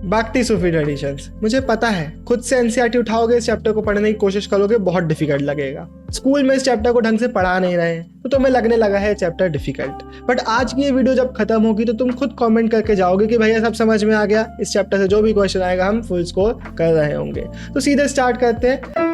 बागटी सूफी traditions. मुझे पता है खुद से एनसीईआरटी उठाओगे, इस चैप्टर को पढ़ने की कोशिश करोगे, बहुत डिफिकल्ट लगेगा। स्कूल में इस चैप्टर को ढंग से पढ़ा नहीं रहे हैं तो तुम्हें लगने लगा है चैप्टर डिफिकल्ट। बट आज की ये वीडियो जब खत्म होगी तो तुम खुद कमेंट करके जाओगे कि भैया सब समझ में आ गया, इस चैप्टर से जो भी क्वेश्चन आएगा हम फुल स्कोर कर रहे होंगे। तो सीधे स्टार्ट करते हैं।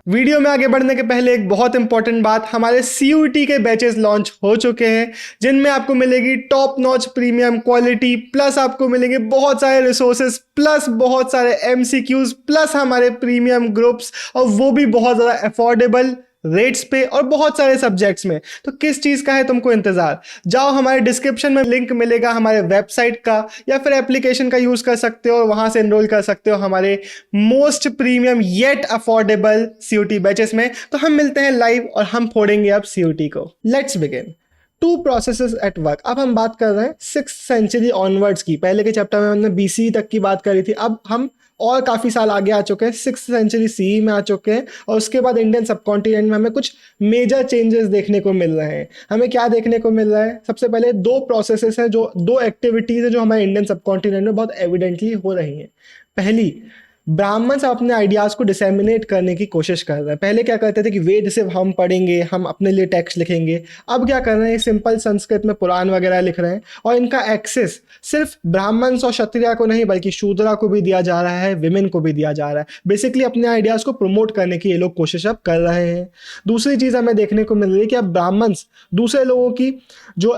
वीडियो में आगे बढ़ने के पहले एक बहुत इंपॉर्टेंट बात, हमारे CUET के बैचेस लॉन्च हो चुके हैं जिनमें आपको मिलेगी top notch premium quality, plus आपको मिलेंगे बहुत सारे रिसोर्सेज, प्लस बहुत सारे MCQs, प्लस हमारे प्रीमियम ग्रुप्स, और वो भी बहुत ज़्यादा अफोर्डेबल रेट्स पे और बहुत सारे सब्जेक्ट्स में। तो किस चीज़ का है तुमको इंतज़ार? जाओ, हमारे डिस्क्रिप्शन में लिंक मिलेगा हमारे वेबसाइट का, या फिर एप्लीकेशन का यूज़ कर सकते हो और वहाँ से एनरोल कर सकते हो हमारे most premium yet affordable CUET batches में। तो हम मिलते हैं लाइव और हम फोड़ेंगे अब CUET को। Let's begin. 2 processes at work. अब हम बात कर रहे हैं 6th सेंचुरी ऑनवर्ड्स की। पहले के चैप्टर में हमने BC तक की बात करी थी, अब हम और काफ़ी साल आगे आ चुके हैं, 6th सेंचुरी CE में आ चुके हैं। और उसके बाद इंडियन सबकॉन्टिनेंट में हमें कुछ मेजर चेंजेस देखने को मिल रहे हैं। हमें क्या देखने को मिल रहा है? सबसे पहले 2 प्रोसेसेस हैं, जो 2 एक्टिविटीज़ हैं जो हमारे इंडियन सबकॉन्टिनेंट में बहुत एविडेंटली हो रही हैं। पहली, ब्राह्मण्स अपने आइडियाज़ को डिसेमिनेट करने की कोशिश कर रहे हैं। पहले क्या करते थे कि वेद से हम पढ़ेंगे, हम अपने लिए टेक्स्ट लिखेंगे। अब क्या कर रहे हैं, सिंपल संस्कृत में पुराण वगैरह लिख रहे हैं, और इनका एक्सेस सिर्फ ब्राह्मण्स और क्षत्रिय को नहीं बल्कि शूद्रा को भी दिया जा रहा है, विमेन को भी दिया जा रहा है। बेसिकली अपने आइडियाज़ को प्रमोट करने की ये लोग कोशिश अब कर रहे हैं। दूसरी चीज़ हमें देखने को मिल रही है कि अब ब्राह्मण्स दूसरे लोगों की जो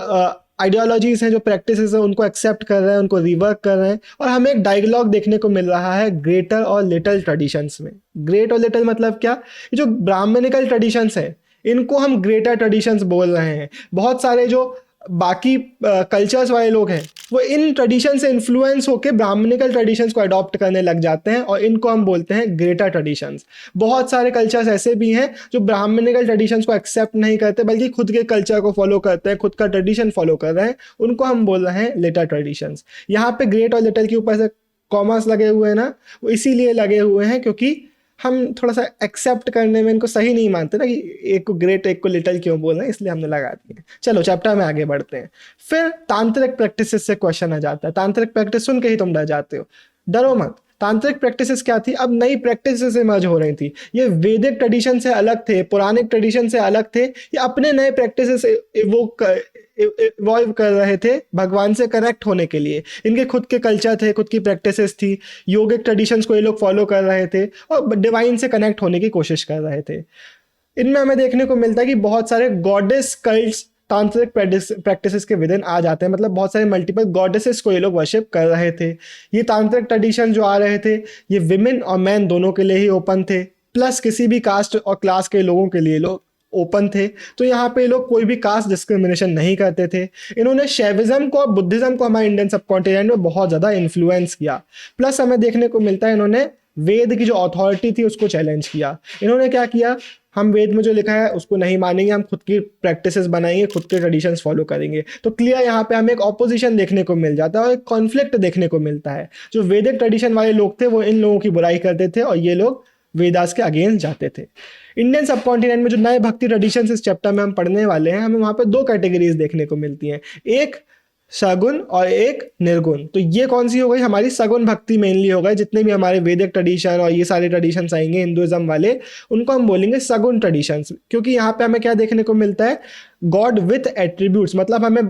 आइडियोलॉजीज हैं, जो प्रैक्टिसेस हैं, उनको एक्सेप्ट कर रहे हैं, उनको रिवर्क कर रहे हैं। और हमें एक डायलॉग देखने को मिल रहा है ग्रेटर और लिटिल ट्रेडिशंस में। ग्रेट और लिटिल मतलब क्या? ये जो ब्राह्मणिकल ट्रेडिशंस हैं इनको हम ग्रेटर ट्रेडिशंस बोल रहे हैं। बहुत सारे जो बाकी कल्चर्स वाले लोग हैं वो इन ट्रेडिशन से इन्फ्लुएंस होकर ब्राह्मणिकल ट्रेडिशंस को अडॉप्ट करने लग जाते हैं, और इनको हम बोलते हैं ग्रेटर ट्रेडिशंस। बहुत सारे कल्चर्स ऐसे भी हैं जो ब्राह्मणिकल ट्रेडिशंस को एक्सेप्ट नहीं करते बल्कि खुद के कल्चर को फॉलो करते हैं, खुद का ट्रेडिशन फॉलो कर रहे हैं, उनको हम बोल रहे हैं लेटर ट्रेडिशंस। यहाँ पे ग्रेट और लिटिल के ऊपर से कॉमर्स लगे हुए हैं ना, वो इसीलिए लगे हुए हैं क्योंकि हम थोड़ा सा एक्सेप्ट करने में इनको सही नहीं मानते ना कि एक को ग्रेट एक को लिटिल क्यों बोल रहे हैं, इसलिए हमने लगा दिए। चलो चैप्टर में आगे बढ़ते हैं। फिर तांत्रिक प्रैक्टिसेस से क्वेश्चन आ जाता है। तांत्रिक प्रैक्टिस सुन के ही तुम डर जाते हो, डरो मत। तांत्रिक प्रैक्टिसेस क्या थी? अब नई प्रैक्टिसेस इमर्ज हो रही थी। ये वैदिक ट्रेडिशन से अलग थे, पौराणिक ट्रेडिशन से अलग थे, ये अपने नए प्रैक्टिसेस इवॉल्व कर रहे थे भगवान से कनेक्ट होने के लिए। इनके खुद के कल्चर थे, खुद की प्रैक्टिसेस थी, योगिक ट्रेडिशंस को ये लोग फॉलो कर रहे थे और डिवाइन से कनेक्ट होने की कोशिश कर रहे थे। इनमें हमें देखने को मिलता है कि बहुत सारे गॉडेस कल्ट्स तांत्रिक प्रैक्टिसेस के विदिन आ जाते हैं। मतलब बहुत सारे मल्टीपल गॉडेसेस को ये लोग वर्शिप कर रहे थे। ये तांत्रिक ट्रेडिशन जो आ रहे थे ये विमेन और मैन दोनों के लिए ही ओपन थे, प्लस किसी भी कास्ट और क्लास के लोगों के लिए लोग ओपन थे। तो यहाँ पे लोग कोई भी कास्ट डिस्क्रिमिनेशन नहीं करते थे। इन्होंने शैविज्म को और बुद्धिज्म को हमारे इंडियन सबकॉन्टिनेंट में बहुत ज़्यादा इन्फ्लुएंस किया। प्लस हमें देखने को मिलता है इन्होंने वेद की जो अथॉरिटी थी उसको चैलेंज किया। इन्होंने क्या किया, हम वेद में जो लिखा है उसको नहीं मानेंगे, हम खुद की प्रैक्टिसेस बनाएंगे, खुद के ट्रेडिशंस फॉलो करेंगे। तो क्लियर यहाँ पे हमें एक ऑपोजिशन देखने को मिल जाता है और एक कॉन्फ्लिक्ट देखने को मिलता है। जो वैदिक ट्रेडिशन वाले लोग थे वो इन लोगों की बुराई करते थे और ये लोग वेदास के अगेंस्ट जाते थे। इंडियन सबकॉन्टिनेंट में जो नए भक्ति ट्रेडिशंस इस चैप्टर में हम पढ़ने वाले हैं, हमें वहाँ पे 2 कैटेगरीज देखने को मिलती हैं, एक सगुण और एक निर्गुण। तो ये कौन सी हो गई? हमारी सगुण भक्ति मेनली हो गई। जितने भी हमारे वैदिक ट्रेडिशन और ये सारे ट्रेडिशंस आएंगे हिंदुइज्म वाले, उनको हम बोलेंगे सगुण ट्रेडिशंस। क्योंकि यहाँ पे हमें क्या देखने को मिलता है, गॉड विथ एट्रीब्यूट्स, मतलब हमें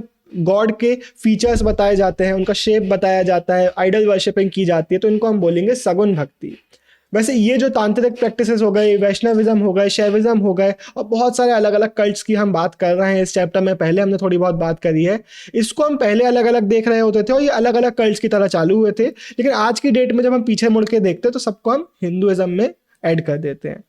गॉड के फीचर्स बताए जाते हैं, उनका शेप बताया जाता है, आइडल वर्शिपिंग की जाती है, तो इनको हम बोलेंगे सगुण भक्ति। वैसे ये जो तांत्रिक प्रैक्टिसेस हो गए, वैष्णविज्म हो गए, शैविज्म हो गए, और बहुत सारे अलग अलग कल्ट्स की हम बात कर रहे हैं इस चैप्टर में। पहले हमने थोड़ी बहुत बात करी है, इसको हम पहले अलग अलग देख रहे होते थे और ये अलग अलग कल्ट्स की तरह चालू हुए थे, लेकिन आज की डेट में जब हम पीछे मुड़ के देखते हैं तो सबको हम हिंदुइज्म में ऐड कर देते हैं।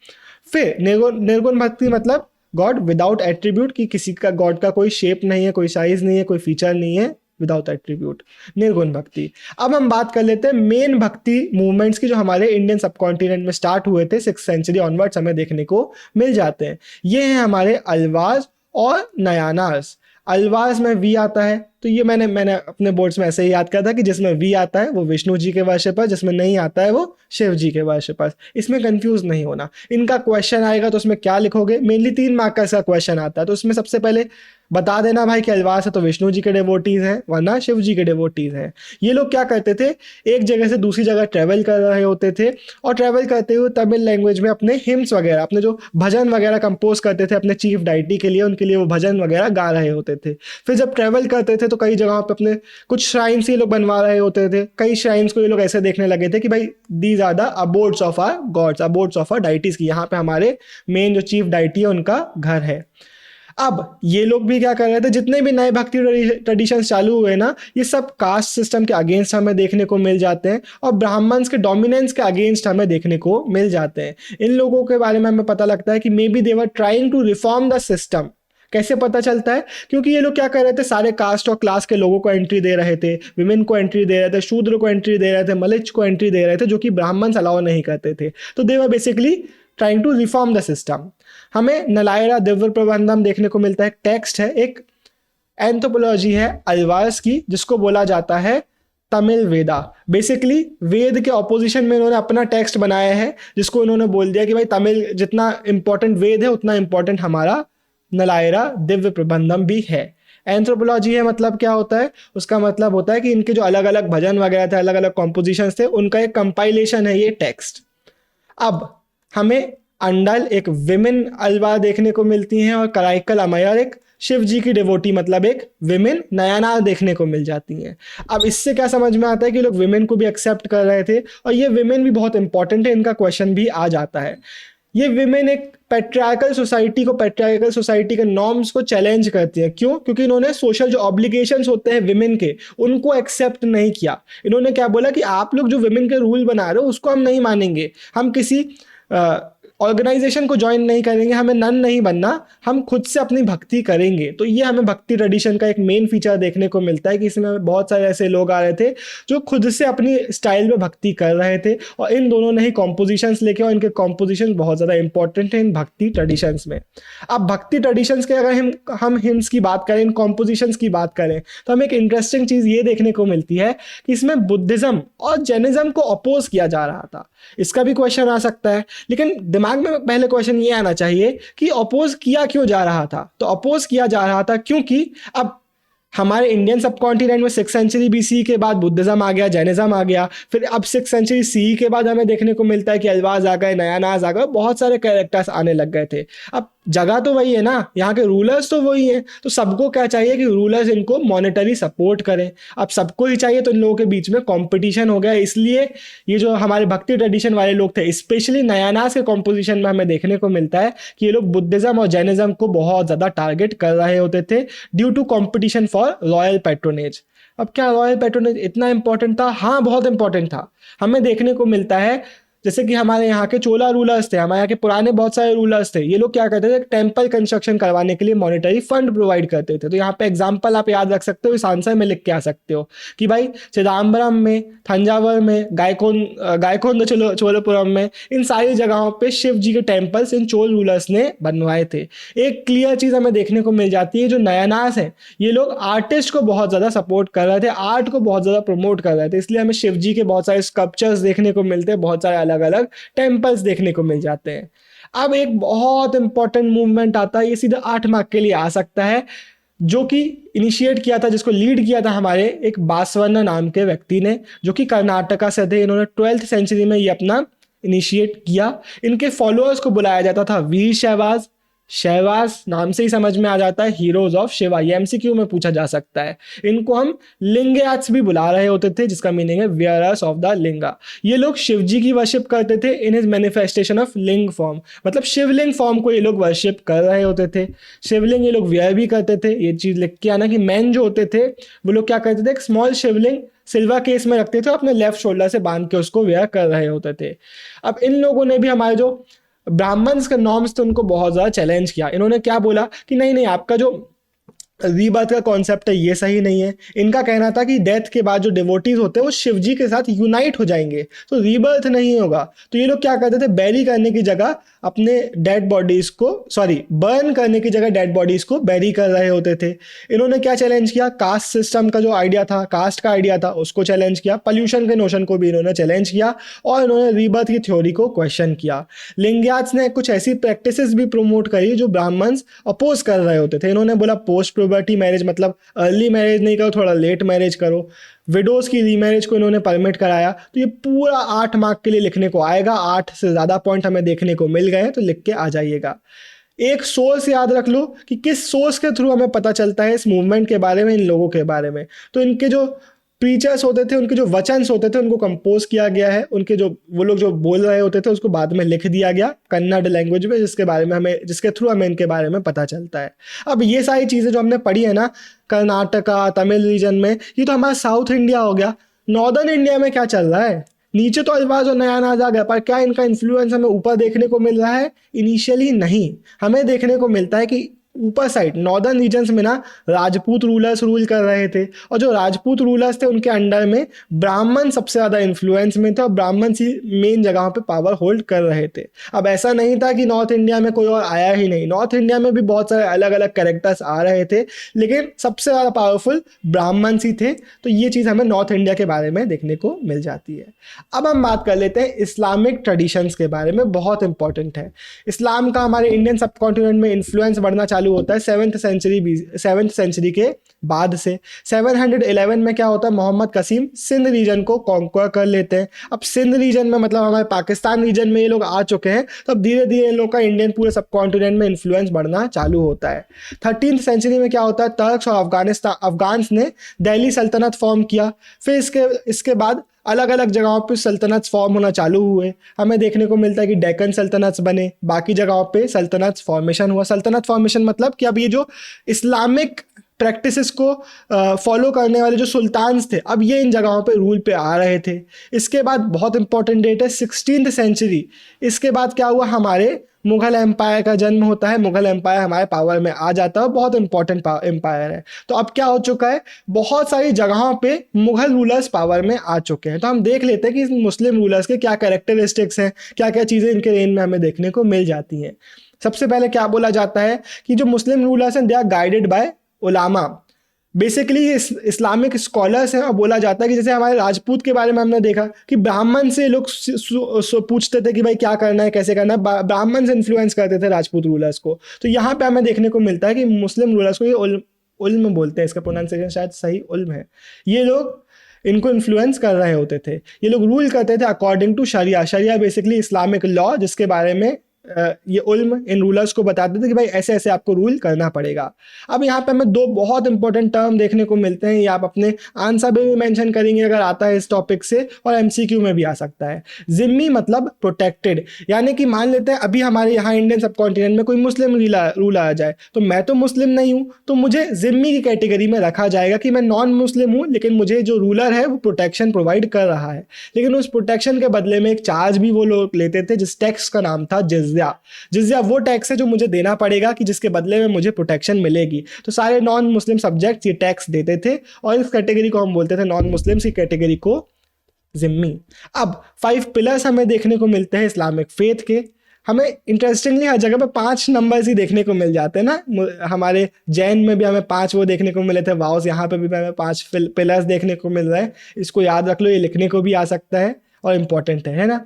फिर निर्गुण भक्ति मतलब गॉड विदाउट एट्रीब्यूट, की किसी का गॉड का कोई शेप नहीं है, कोई साइज नहीं है, कोई फीचर नहीं है, विदाउट एट्रीब्यूट, निर्गुण भक्ति। अब हम बात कर लेते हैं मेन भक्ति मूवमेंट्स की जो हमारे इंडियन सबकॉन्टिनेंट में स्टार्ट हुए थे 6th सेंचुरी ऑनवर्ड्स हमें देखने को मिल जाते हैं। ये हैं हमारे अल्वाज और नयानार्स। अल्वाज में वी आता है, तो ये मैंने अपने बोर्ड्स में ऐसे ही याद किया था कि जिसमें वी आता है वो विष्णु जी के वर्शिपर, जिसमें नहीं आता है वो शिव जी के वर्शिपर। इसमें कंफ्यूज नहीं होना। इनका क्वेश्चन आएगा तो उसमें क्या लिखोगे, मेनली 3 मार्क का इसका क्वेश्चन आता है, तो उसमें सबसे पहले बता देना भाई कि अलवास है तो विष्णु जी के डिवोटीज हैं वरना शिव जी के डिवोटीज हैं। ये लोग क्या करते थे, एक जगह से दूसरी जगह ट्रैवल कर रहे होते थे और ट्रैवल करते हुए तमिल लैंग्वेज में अपने हिम्स वगैरह, अपने जो भजन वगैरह कंपोज करते थे अपने चीफ डाइटी के लिए, उनके लिए वो भजन वगैरह गा रहे होते थे। फिर जब ट्रैवल करते थे तो कई जगहों पे अपने कुछ श्राइन्स ये लोग बनवा रहे होते थे। कई श्राइन्स को ये लोग ऐसे देखने लगे थे कि भाई these are the abodes of our gods, abodes of our deities की, यहाँ पे हमारे मेन जो चीफ डाइटी है उनका घर है। अब ये लोग भी क्या कर रहे थे, जितने भी नए भक्ति ट्रेडिशंस चालू हुए ना, ये सब कास्ट सिस्टम के अगेंस्ट हमें देखने को मिल जाते हैं और ब्राह्मण्स के डोमिनेंस के अगेंस्ट हमें देखने को मिल जाते हैं। इन लोगों के बारे में हमें पता लगता है कि maybe they were trying to reform the system. कैसे पता चलता है, क्योंकि ये लोग क्या कर रहे थे, सारे कास्ट और क्लास के लोगों को एंट्री दे रहे थे, विमेन को एंट्री दे रहे थे, शूद्र को एंट्री दे रहे थे, मलिच को एंट्री दे रहे थे, जो कि ब्राह्मण्स अलाउ नहीं करते थे। तो they were basically trying to reform the system. हमें नलायरा दिव्य प्रबंधम देखने को मिलता है, टेक्स्ट है, एक एंथ्रोपोलॉजी है अल्वार्स की, जिसको बोला जाता है तमिल वेदा। बेसिकली वेद के ऑपोजिशन में इन्होंने अपना टेक्स्ट बनाया है, जिसको इन्होंने बोल दिया कि भाई तमिल जितना इंपॉर्टेंट वेद है उतना इंपॉर्टेंट हमारा नलायरा दिव्य प्रबंधम भी है। एंथ्रोपोलॉजी है मतलब क्या होता है, उसका मतलब होता है कि इनके जो अलग अलग भजन वगैरह थे, अलग अलग कॉम्पोजिशंस थे, उनका एक कंपाइलेशन है ये टेक्स्ट। अब हमें अंडल एक विमेन अलवा देखने को मिलती हैं और कराइकल अमयर एक शिव जी की डिवोटी, मतलब एक विमेन नयनार देखने को मिल जाती हैं। अब इससे क्या समझ में आता है कि लोग विमेन को भी एक्सेप्ट कर रहे थे और ये विमेन भी बहुत इंपॉर्टेंट है, इनका क्वेश्चन भी आ जाता है। ये विमेन एक पैट्रियार्कल सोसाइटी को, पैट्रियार्कल सोसाइटी के नॉर्म्स को चैलेंज करती है। क्यों? क्योंकि इन्होंने सोशल जो ऑब्लिगेशंस होते हैं विमेन के, उनको एक्सेप्ट नहीं किया। इन्होंने क्या बोला कि आप लोग जो विमेन के रूल बना रहे हो उसको हम नहीं मानेंगे, हम किसी ऑर्गेनाइजेशन को ज्वाइन नहीं करेंगे, हमें नन नहीं बनना, हम खुद से अपनी भक्ति करेंगे। तो ये हमें भक्ति ट्रेडिशन का एक मेन फीचर देखने को मिलता है कि इसमें बहुत सारे ऐसे लोग आ रहे थे जो खुद से अपनी स्टाइल में भक्ति कर रहे थे और इन दोनों ने ही कॉम्पोजिशंस लेके, और इनके कॉम्पोजिशन बहुत ज़्यादा इंपॉर्टेंट है इन भक्ति ट्रेडिशंस में। अब भक्ति ट्रेडिशंस के अगर हम हिम्स की बात करें, इन कॉम्पोजिशंस की बात करें, तो हमें एक इंटरेस्टिंग चीज़ ये देखने को मिलती है कि इसमें बुद्धिज्म और जैनिज्म को अपोज किया जा रहा था। इसका भी क्वेश्चन आ सकता है, लेकिन दिमाग में पहले क्वेश्चन ये आना चाहिए कि अपोज किया क्यों जा रहा था। तो अपोज किया जा रहा था क्योंकि अब हमारे इंडियन सब कॉन्टिनेंट में 6th सेंचुरी BC के बाद बुद्धिज्म आ गया, जैनिज्म आ गया, फिर अब 6th सेंचुरी CE के बाद हमें देखने को मिलता है कि अलवाज आ गए, नयानाज आ गए, बहुत सारे कैरेक्टर्स आने लग गए थे। अब जगह तो वही है ना, यहाँ के रूलर्स तो वही हैं, तो सबको क्या चाहिए कि रूलर्स इनको मॉनेटरी सपोर्ट करें। अब सबको ही चाहिए, तो इन लोगों के बीच में कंपटीशन हो गया। इसलिए ये जो हमारे भक्ति ट्रेडिशन वाले लोग थे, स्पेशली नयानास के कॉम्पोजिशन में हमें देखने को मिलता है कि ये लोग बुद्धिज्म और जैनिज्म को बहुत ज़्यादा टारगेट कर रहे होते थे due to competition for royal patronage. अब क्या रॉयल पैट्रोनेज इतना इंपॉर्टेंट था? हाँ, बहुत इंपॉर्टेंट था। हमें देखने को मिलता है जैसे कि हमारे यहाँ के चोला रूलर्स थे, हमारे यहाँ के पुराने बहुत सारे रूलर्स थे, ये लोग क्या करते थे, टेम्पल कंस्ट्रक्शन करवाने के लिए मॉनेटरी फंड प्रोवाइड करते थे। तो यहाँ पे एग्जांपल आप याद रख सकते हो, इस आंसर में लिख के आ सकते हो कि भाई चिदम्बरम में, थंजावर में, गायकोंड चोलपुरम में, इन सारी जगहों पे शिव जी के टेम्पल्स इन चोल रूलर्स ने बनवाए थे। एक क्लियर चीज़ हमें देखने को मिल जाती है, जो नयानास है ये लोग आर्टिस्ट को बहुत ज़्यादा सपोर्ट कर रहे थे, आर्ट को बहुत ज़्यादा प्रमोट कर रहे थे, इसलिए हमें शिव जी के बहुत सारे स्कल्पचर्स देखने को मिलते हैं, बहुत सारे अलग अलग टेम्पल्स देखने को मिल जाते हैं। अब एक बहुत इंपॉर्टेंट मूवमेंट आता है, ये सीधा 8 मार्क के लिए आ सकता है, जो कि इनिशिएट किया था, जिसको लीड किया था हमारे एक बासवन्न नाम के व्यक्ति ने, जो कि कर्नाटका से थे। इन्होंने 12th सेंचुरी में ये अपना इनिशिएट किया। इनके फॉलोअर्स को बुलाया जाता था वीर शैवाज। शैवाज नाम से ही समझ में आ जाता है हीरोज ऑफ शिवा, ये MCQ में पूछा जा सकता है। इनको हम लिंगयाट्स भी बुला रहे होते थे, जिसका मीनिंग है वियरर्स ऑफ द लिंगा। ये लोग शिव जी की वर्शिप करते थे इन हिज मैनिफेस्टेशन ऑफ लिंग फॉर्म, मतलब शिवलिंग फॉर्म को ये लोग वर्शिप कर रहे होते थे। शिवलिंग ये लोग वियर भी करते थे। ये चीज़ लिख के आना कि मैन जो होते थे वो लोग क्या करते थे, एक स्मॉल शिवलिंग सिल्वर केस में रखते थे, अपने लेफ्ट शोल्डर से बांध के उसको वेयर कर रहे होते थे। अब इन लोगों ने भी हमारे जो ब्राह्मण्स का नॉर्म्स थे उनको बहुत ज़्यादा चैलेंज किया। इन्होंने क्या बोला कि नहीं नहीं, आपका जो रीबर्थ का कॉन्सेप्ट है ये सही नहीं है। इनका कहना था कि डेथ के बाद जो डिवोटीज होते हैं वो शिव जी के साथ यूनाइट हो जाएंगे, तो रीबर्थ नहीं होगा। तो ये लोग क्या करते थे, बैरी करने की जगह अपने डेड बॉडीज को, सॉरी बर्न करने की जगह डेड बॉडीज को बैरी कर रहे होते थे। इन्होंने क्या चैलेंज किया, कास्ट सिस्टम का जो आइडिया था, कास्ट का आइडिया था, उसको चैलेंज किया। पॉल्यूशन के नोशन को भी इन्होंने चैलेंज किया और इन्होंने रीबर्थ की थ्योरी को क्वेश्चन किया। लिंगायत्स ने कुछ ऐसी प्रैक्टिसेस भी प्रमोट करी जो ब्राह्मण्स अपोज कर रहे होते थे। इन्होंने बोला पोस्ट प्यूबर्टी मैरिज, मतलब अर्ली मैरिज नहीं करो, थोड़ा लेट मैरिज करो। विडोज की रीमैरिज को इन्होंने परमिट कराया। तो ये पूरा 8 मार्क के लिए लिखने को आएगा, 8 से ज़्यादा पॉइंट हमें देखने को मिल गए, तो लिख के आ जाइएगा। एक सोर्स याद रख लो कि किस सोर्स के थ्रू हमें पता चलता है इस मूवमेंट के बारे में, इन लोगों के बारे में। तो इनके जो प्रीचर्स होते थे, उनके जो वचन्स होते थे, उनको कंपोज किया गया है। उनके जो वो लोग जो बोल रहे होते थे उसको बाद में लिख दिया गया कन्नड़ लैंग्वेज में, जिसके बारे में हमें, जिसके थ्रू हमें इनके बारे में पता चलता है। अब ये सारी चीज़ें जो हमने पढ़ी है ना, कर्नाटका तमिल रीजन में, ये तो हमारा साउथ इंडिया हो गया। नॉर्दर्न इंडिया में क्या चल रहा है, नीचे तो इस बार जो नया अनाज आ गया, पर क्या इनका इन्फ्लुएंस हमें ऊपर देखने को मिल रहा है? इनिशियली नहीं, हमें देखने को मिलता है कि ऊपर साइड नॉर्दर्न रीजन्स में ना राजपूत रूलर्स रूल कर रहे थे, और जो राजपूत रूलर्स थे उनके अंडर में ब्राह्मण सबसे ज़्यादा इन्फ्लुएंस में थे, और ब्राह्मण ही मेन जगहों पे पावर होल्ड कर रहे थे। अब ऐसा नहीं था कि नॉर्थ इंडिया में कोई और आया ही नहीं, नॉर्थ इंडिया में भी बहुत सारे अलग अलग कैरेक्टर्स आ रहे थे, लेकिन सबसे ज़्यादा पावरफुल ब्राह्मण ही थे। तो ये चीज़ हमें नॉर्थ इंडिया के बारे में देखने को मिल जाती है। अब हम बात कर लेते हैं इस्लामिक ट्रेडिशंस के बारे में, बहुत इंपॉर्टेंट है। इस्लाम का हमारे इंडियन सब कॉन्टिनेंट में इन्फ्लुएंस बढ़ना चालू होता है 7th सेंचुरी के बाद से। 711 में क्या होता है, मोहम्मद कसीम सिंध रीजन को कॉन्क्वर कर लेते हैं। अब सिंध रीजन में मतलब हमारे पाकिस्तान रीजन में ये लोग आ चुके हैं, तब तो धीरे धीरे इन लोग का इंडियन पूरे सब कॉन्टिनेंट में इन्फ्लुएंस बढ़ना चालू होता है। 13th सेंचुरी में क्या होता है, टर्क्स और अफगान्स ने दिल्ली सल्तनत फॉर्म किया। फिर इसके बाद अलग अलग जगहों पे सल्तनत फॉर्म होना चालू हुए। हमें देखने को मिलता है कि डेक्कन सल्तनत बने, बाकी जगहों पे सल्तनत फॉर्मेशन हुआ। सल्तनत फॉर्मेशन मतलब कि अब ये जो इस्लामिक प्रैक्टिसेस को फॉलो करने वाले जो सुल्तान्स थे, अब ये इन जगहों पे रूल पे आ रहे थे। इसके बाद बहुत इंपॉर्टेंट डेट है 16th सेंचुरी। इसके बाद क्या हुआ, हमारे मुगल एम्पायर का जन्म होता है। मुगल एम्पायर हमारे पावर में आ जाता है, बहुत इंपॉर्टेंट एम्पायर है। तो अब क्या हो चुका है, बहुत सारी जगहों पे मुगल रूलर्स पावर में आ चुके हैं। तो हम देख लेते हैं कि मुस्लिम रूलर्स के क्या कैरेक्टरिस्टिक्स हैं, क्या क्या चीज़ें इनके रेन में हमें देखने को मिल जाती हैं। सबसे पहले क्या बोला जाता है कि जो मुस्लिम रूलर्स हैं दे आर गाइडेड बाय उलामा। बेसिकली इस्लामिक स्कॉलर्स हैं, और बोला जाता है कि जैसे हमारे राजपूत के बारे में हमने देखा कि ब्राह्मण से लोग पूछते थे कि भाई क्या करना है, कैसे करना है, ब्राह्मण से इन्फ्लुएंस करते थे राजपूत रूलर्स को। तो यहाँ पे हमें देखने को मिलता है कि मुस्लिम रूलर्स को ये उल्म बोलते हैं, इसका प्रोनाउंसिएशन शायद सही उल्म है। ये लोग इनको इन्फ्लुएंस कर रहे होते थे। ये लोग रूल करते थे अकॉर्डिंग टू शरिया। शरिया बेसिकली इस्लामिक लॉ, जिसके बारे में ये उल्म इन रूलर्स को बताते थे कि भाई ऐसे ऐसे आपको रूल करना पड़ेगा। अब यहाँ पे हमें 2 बहुत इंपॉर्टेंट टर्म देखने को मिलते हैं, ये आप अपने आंसर में भी मेंशन करेंगे अगर आता है इस टॉपिक से, और एमसीक्यू में भी आ सकता है। जिम्मी मतलब प्रोटेक्टेड, यानी कि मान लेते हैं अभी हमारे यहाँ इंडियन सब कॉन्टिनेंट में कोई मुस्लिम रूलर आ जाए, तो मैं तो मुस्लिम नहीं हूँ, तो मुझे जिम्मी की कैटेगरी में रखा जाएगा कि मैं नॉन मुस्लिम हूँ, लेकिन मुझे जो रूलर है वो प्रोटेक्शन प्रोवाइड कर रहा है। लेकिन उस प्रोटेक्शन के बदले में एक चार्ज भी वो लोग लेते थे, जिस टैक्स का नाम था जिज़्या। जिज़्या वो टैक्स है जो मुझे देना पड़ेगा कि जिसके बदले में मुझे प्रोटेक्शन मिलेगी। तो सारे नॉन मुस्लिम सब्जेक्ट्स ये टैक्स देते थे, और इस कैटेगरी को हम बोलते थे नॉन मुस्लिम्स की कैटेगरी को जिम्मी। अब 5 पिलर्स हमें देखने को मिलते हैं इस्लामिक फेथ के। हमें इंटरेस्टिंगली हर जगह पे 5 नंबर्स ही देखने को मिल जाते हैं ना। हमारे जैन में भी हमें 5 वो देखने को मिले थे वाउस, यहाँ पे भी हमें 5 पिलर्स देखने को मिल रहे हैं। इसको याद रख लो, ये लिखने को भी आ सकता है और इम्पोर्टेंट है ना।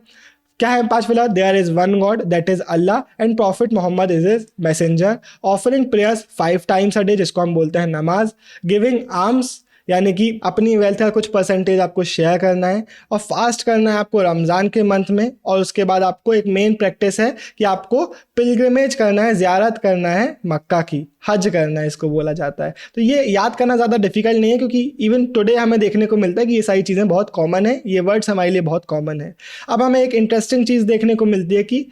क्या है 5 pillar? There is one God, that is Allah, and prophet Mohammed is his messenger. Offering prayers 5 times a day, जिसको हम बोलते हैं नमाज। गिविंग आर्म्स, यानी कि अपनी वेल्थ का कुछ परसेंटेज आपको शेयर करना है। और फास्ट करना है आपको रमज़ान के मंथ में। और उसके बाद आपको एक मेन प्रैक्टिस है कि आपको पिलग्रिमेज करना है, ज़ियारत करना है मक्का की, हज करना है, इसको बोला जाता है। तो ये याद करना ज़्यादा डिफिकल्ट नहीं है, क्योंकि इवन टुडे हमें देखने को मिलता है कि ये सारी चीज़ें बहुत कॉमन है, ये वर्ड्स हमारे लिए बहुत कॉमन है। अब हमें एक इंटरेस्टिंग चीज़ देखने को मिलती है कि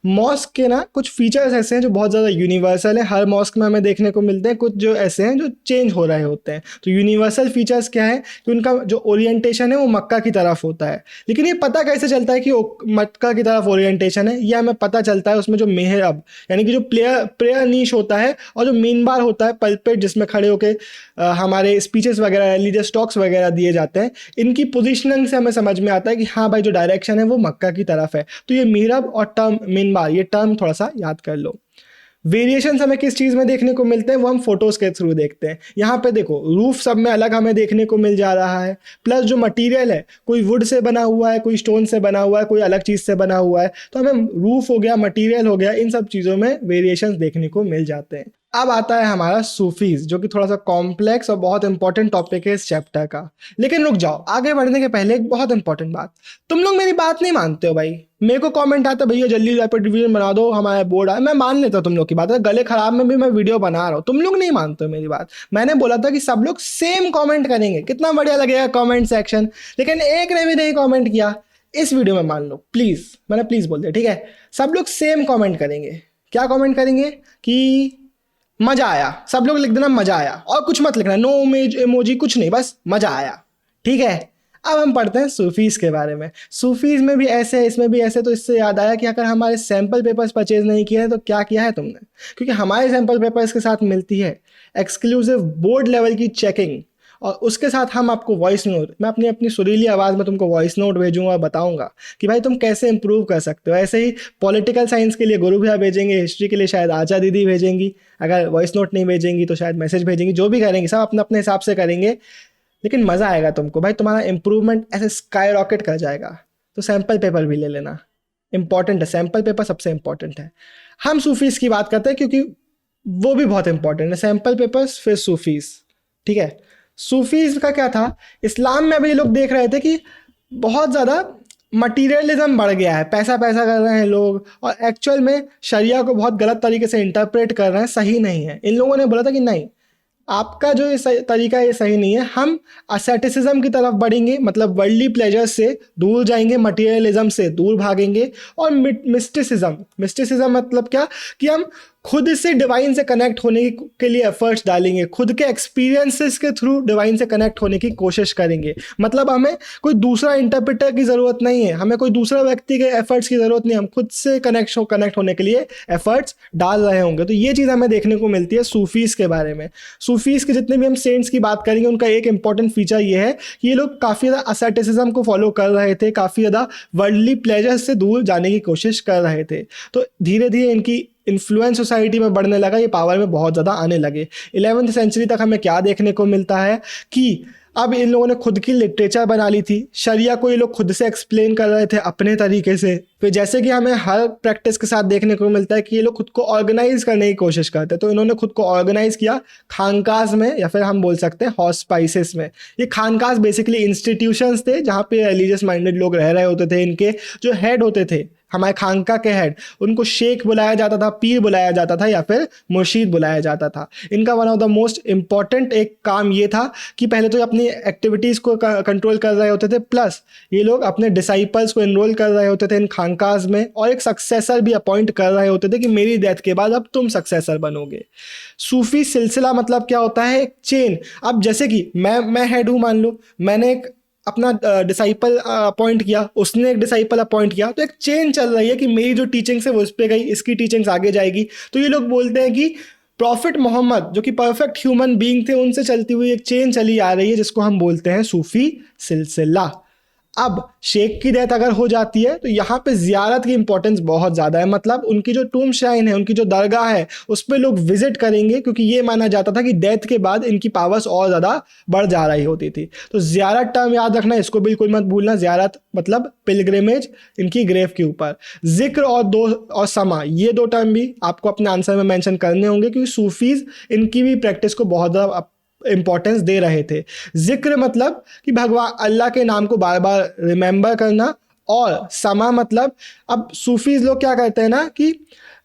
मॉस्क के ना कुछ फीचर्स ऐसे हैं जो बहुत ज़्यादा यूनिवर्सल है, हर मॉस्क में हमें देखने को मिलते हैं, कुछ जो ऐसे हैं जो चेंज हो रहे होते हैं। तो यूनिवर्सल फीचर्स क्या है कि उनका जो ओरिएंटेशन है वो मक्का की तरफ होता है। लेकिन ये पता कैसे चलता है कि मक्का की तरफ ओरिएंटेशन है? ये हमें पता चलता है उसमें जो मेहरब यानी कि जो प्रेयर नीश होता है और जो मीनबार होता है, पल्पेट जिसमें खड़े होकर हमारे स्पीचेस वगैरह, रिलीजियस टॉक्स वगैरह दिए जाते हैं, इनकी पोजिशनिंग से हमें समझ में आता है कि हाँ भाई जो डायरेक्शन है वो मक्का की तरफ है। तो ये मेहरब और टर्म मीनबार, ये टर्म थोड़ा सा याद कर लो। वेरिएशंस हमें किस चीज़ में देखने को मिलते हैं वो हम फोटोज के थ्रू देखते हैं। यहाँ पे देखो रूफ सब में अलग हमें देखने को मिल जा रहा है, प्लस जो मटेरियल है कोई वुड से बना हुआ है, कोई स्टोन से बना हुआ है, कोई अलग चीज़ से बना हुआ है। तो हमें रूफ हो गया, मटेरियल हो गया, इन सब चीज़ों में वेरिएशंस देखने को मिल जाते हैं। अब आता है हमारा सूफीज, जो कि थोड़ा सा कॉम्प्लेक्स और बहुत इंपॉर्टेंट टॉपिक है इस चैप्टर का। लेकिन रुक जाओ, आगे बढ़ने के पहले एक बहुत इंपॉर्टेंट बात, तुम लोग मेरी बात नहीं मानते हो भाई। मेरे को कमेंट आता है भैया जल्दी रैपिड रिवीजन बना दो, हमारा बोर्ड आया, मैं मान लेता हूँ तुम लोग की बात है, गले खराब में भी मैं वीडियो बना रहा हूँ, तुम लोग नहीं मानते हो मेरी बात। मैंने बोला था कि सब लोग सेम कॉमेंट करेंगे, कितना बढ़िया लगेगा कॉमेंट सेक्शन, लेकिन एक ने भी नहीं कॉमेंट किया। इस वीडियो में मान लो प्लीज़, मैंने प्लीज़ बोल दिया, ठीक है? सब लोग सेम कॉमेंट करेंगे। क्या कॉमेंट करेंगे कि मजा आया, सब लोग लिख देना मजा आया, और कुछ मत लिखना, नो इमोजी कुछ नहीं, बस मजा आया, ठीक है? अब हम पढ़ते हैं सूफीज के बारे में। सूफीज में भी ऐसे है, इसमें भी ऐसे। तो इससे याद आया कि अगर हमारे सैम्पल पेपर्स परचेज नहीं किए हैं तो क्या किया है तुमने? क्योंकि हमारे सैम्पल पेपर्स के साथ मिलती है एक्सक्लूसिव बोर्ड लेवल की चेकिंग, और उसके साथ हम आपको वॉइस नोट, मैं अपनी अपनी सुरीली आवाज़ में तुमको वॉइस नोट भेजूंगा और बताऊंगा कि भाई तुम कैसे इंप्रूव कर सकते हो। ऐसे ही पॉलिटिकल साइंस के लिए गुरु भैया भेजेंगे, हिस्ट्री के लिए शायद आचा दीदी भेजेंगी, अगर वॉइस नोट नहीं भेजेंगी तो शायद मैसेज भेजेंगी, जो भी करेंगे सब अपने अपने हिसाब से करेंगे, लेकिन मज़ा आएगा तुमको भाई, तुम्हारा इंप्रूवमेंट ऐसे स्काई रॉकेट कर जाएगा। तो सैम्पल पेपर भी ले लेना, इंपॉर्टेंट है, सैम्पल पेपर सबसे इंपॉर्टेंट है। हम सूफीज़ की बात करते हैं क्योंकि वो भी बहुत इंपॉर्टेंट है, सैम्पल पेपर्स फिर सूफीज़, ठीक है? सूफीज का क्या था, इस्लाम में अभी ये लोग देख रहे थे कि बहुत ज़्यादा मटीरियलिज्म बढ़ गया है, पैसा पैसा कर रहे हैं लोग, और एक्चुअल में शरिया को बहुत गलत तरीके से इंटरप्रेट कर रहे हैं, सही नहीं है। इन लोगों ने बोला था कि नहीं, आपका जो ये तरीका ये सही नहीं है, हम असेटिसिज्म की तरफ बढ़ेंगे, मतलब वर्ल्डली प्लेजर से दूर जाएंगे, मटीरियलिज्म से दूर भागेंगे, और मिस्टिसिज्म मतलब क्या कि हम खुद से डिवाइन से कनेक्ट होने के लिए एफर्ट्स डालेंगे, खुद के एक्सपीरियंसेस के थ्रू डिवाइन से कनेक्ट होने की कोशिश करेंगे। मतलब हमें कोई दूसरा इंटरप्रेटर की ज़रूरत नहीं है, हमें कोई दूसरा व्यक्ति के एफर्ट्स की ज़रूरत नहीं है, हम खुद से कनेक्ट होने के लिए एफर्ट्स डाल रहे होंगे। तो ये चीज़ हमें देखने को मिलती है सूफीज़ के बारे में। सूफीज़ के जितने भी हम सेंट्स की बात करेंगे उनका एक इंपॉर्टेंट फीचर ये है कि ये लोग काफ़ी ज़्यादा असैटिसिज्म को फॉलो कर रहे थे, काफ़ी ज़्यादा वर्ल्डली प्लेजर से दूर जाने की कोशिश कर रहे थे। तो धीरे धीरे इनकी इन्फ्लुएंस सोसाइटी में बढ़ने लगा, ये पावर में बहुत ज़्यादा आने लगे। 11वीं सेंचुरी तक हमें क्या देखने को मिलता है कि अब इन लोगों ने खुद की लिटरेचर बना ली थी, शरिया को ये लोग खुद से एक्सप्लेन कर रहे थे अपने तरीके से। फिर जैसे कि हमें हर प्रैक्टिस के साथ देखने को मिलता है कि ये लोग खुद को ऑर्गेनाइज करने की कोशिश करते हैं, तो इन्होंने खुद को ऑर्गेनाइज किया खानकाज में, या फिर हम बोल सकते हैं हॉस्पाइसेस में। ये खानकाज बेसिकली इंस्टीट्यूशंस थे जहाँ पे रिलीजियस माइंडेड लोग रह रहे होते थे। इनके जो हेड होते थे, हमारे खानका के हेड, उनको शेख बुलाया जाता था, पीर बुलाया जाता था, या फिर मुर्शीद बुलाया जाता था। इनका one of the most important एक काम ये था कि पहले तो अपनी एक्टिविटीज़ को कंट्रोल कर रहे होते थे, प्लस ये लोग अपने डिसाइपल्स को इनरोल कर रहे होते थे इन खानकाज में, और एक सक्सेसर भी अपॉइंट कर रहे होते थे कि मेरी डेथ के बाद अब तुम सक्सेसर बनोगे। सूफी सिलसिला मतलब क्या होता है? एक चेन। अब जैसे कि मैं हेड हूँ, मान लो मैंने एक अपना डिसाइपल अपॉइंट किया, उसने एक डिसाइपल अपॉइंट किया, तो एक चेन चल रही है कि मेरी जो टीचिंग्स है वो इस पे गई, इसकी टीचिंग्स आगे जाएगी। तो ये लोग बोलते हैं कि प्रॉफिट मोहम्मद जो कि परफेक्ट ह्यूमन बीइंग थे, उनसे चलती हुई एक चेन चली आ रही है जिसको हम बोलते हैं सूफी सिलसिला। अब शेख की डेथ अगर हो जाती है तो यहाँ पे ज़ियारत की इंपॉर्टेंस बहुत ज़्यादा है। मतलब उनकी जो टूम श्राइन है, उनकी जो दरगाह है, उस पर लोग विजिट करेंगे, क्योंकि ये माना जाता था कि डेथ के बाद इनकी पावर्स और ज़्यादा बढ़ जा रही होती थी। तो ज़ियारत टर्म याद रखना, इसको बिल्कुल मत भूलना। ज़ियारत मतलब पिलग्रिमेज इनकी ग्रेव के ऊपर। जिक्र और समा, ये दो टर्म भी आपको अपने आंसर में मेंशन करने होंगे, क्योंकि सूफीज़ इनकी भी प्रैक्टिस को बहुत ज़्यादा इंपॉर्टेंस दे रहे थे। जिक्र मतलब कि भगवान अल्लाह के नाम को बार बार रिमेंबर करना, और समा मतलब अब सूफीज लोग क्या करते हैं ना कि